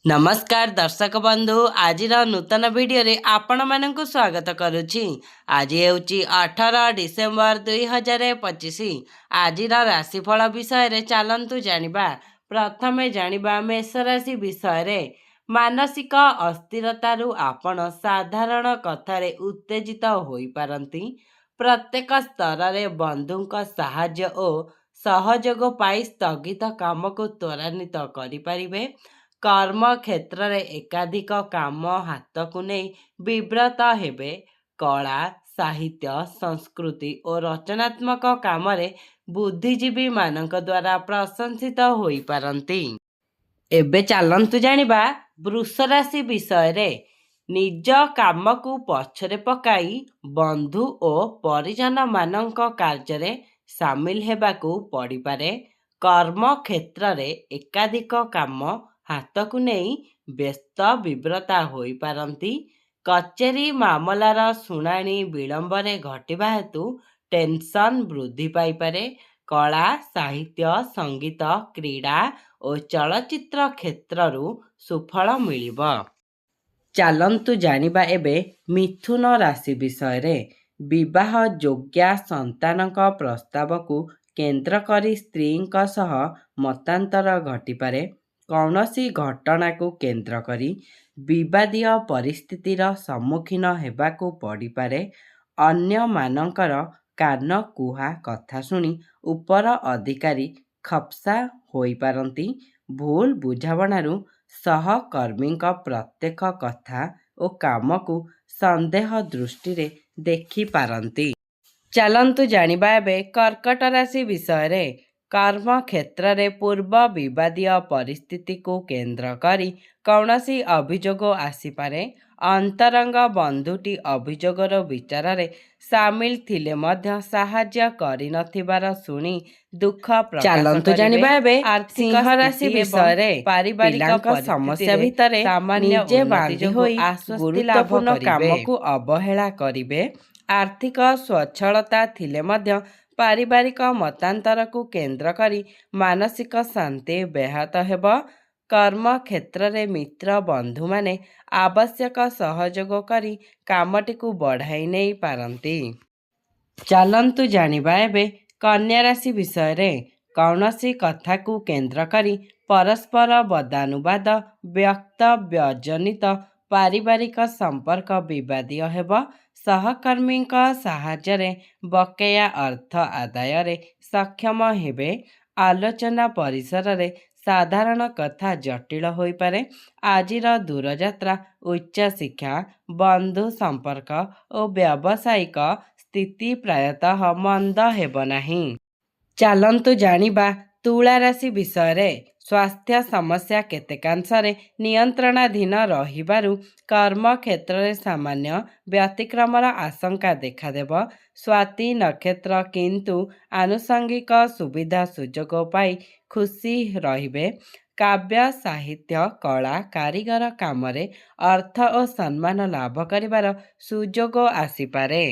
नमस्कार दर्शक बंधु आज नूतन वीडियो रे आपण मानक स्वागत करुछि। आज हेउची 18 डिसेम्बर 2025। आज राशिफल विषय रे चलंतु जानिबा। प्रथमे जानिबा मेष राशि विषय रे। मानसिक अस्थिरतारु आपण साधारण कथारे उत्तेजित होई पारंती। प्रत्येक स्तर रे बंधुक सहाय्य ओ सहयोग पाई स्थगित काम को त्वरान्वित करि परिबे। कर्म क्षेत्र रे एकाधिक काम हाथ को नहीं विव्रत हेबे। कला साहित्य संस्कृति और रचनात्मक काम रे बुद्धिजीवी मानक द्वारा प्रशंसित होई पारंती। एबे चलंतु जानिबा वृष राशि विषय रे। निज काम को पछरे पकाई बंधु और परिजन मानक कार्य रे सामिल हेबाकू पड़ी पारे। कर्म क्षेत्र रे एकाधिक काम हाथ को नहीं व्यस्त विव्रता होई पारंती। कचेरी मामलार शुणाणी विलंबरे घटिबा हेतु टेंशन वृद्धि पाई पारे। कला साहित्य संगीत क्रीड़ा और चलचित्र क्षेत्ररू सुफल मिलिब। चलंतु जानिबा एबे मिथुन राशि विषय रे। विवाह योग्य संतानक प्रस्ताव को केंद्र करी स्त्रींक सह मतांतर घटिपारे। कौनसी घटना को केंद्र करी विवादीय परिस्थितिर सम्मुखीन हेबाकू पड़िपारे। अन्य मानकर कान कुहा कथा शुणी उपर अधिकारी खप्सा होई पारंती। भूल बुझावणारू सहकर्मी प्रत्येक कथा और काम को संदेह दृष्टि रे देखि पारंती। चलंतु जानिबा एबे कर्कट राशि विषय रे। कर्म क्षेत्र रे पूर्व विवादीय परिस्थिति को केंद्र करी कौनसी अभियोग आसीपारे। अंतरंग बंधुटी अभियोगर विचार रे सामिल थिले मध्य साहाय्य करि नथिबार शुणी दुख प्रकाश चलंतु जानिबा एबे सिंह राशि विषय रे। पारिवारिक समस्या भितरे सामान्य बांधी होई गुरुत्वपूर्ण काम को अवहेला करिवे। आर्थिक स्वच्छलता थिले मध्य पारिवारिक मतांतर को केंद्र करी मानसिक शांति व्याहत हेब। कर्म क्षेत्र रे मित्र बंधु माने आवश्यक सहयोग करी कामटी को बढ़ाई नहीं पारंती। चलंतु जानिबा एबे कन्या राशि विषय रे। कौनसी कथा को केंद्र करी परस्पर बदानुवाद व्यक्त व्यजनित पारिवारिक संपर्क विवादीय हेब। सहकर्मी साहाय्य रे बकेया अर्थ आदाय रे सक्षम हेबे। आलोचना परिसर रे साधारण कथा जटिल होई पारे। आजिर दूरयात्रा उच्च शिक्षा बंधु संपर्क और व्यावसायिक स्थिति प्रायतः मंद हेब नाही। चलंतु जानिबा तुला राशि विषय रे। स्वास्थ्य समस्या केतेकांशरे नियंत्रणाधीन रहिबारु कर्म क्षेत्र रे सामान्य व्यतिक्रमर आशंका देखादेव। स्वाति नक्षत्र किंतु आनुषंगिक सुविधा सुजोग पाई खुशी रहिबे। काव्य साहित्य कला कारीगर कामरे अर्थ और सम्मान लाभ करिबार सुजोग आसीपारे।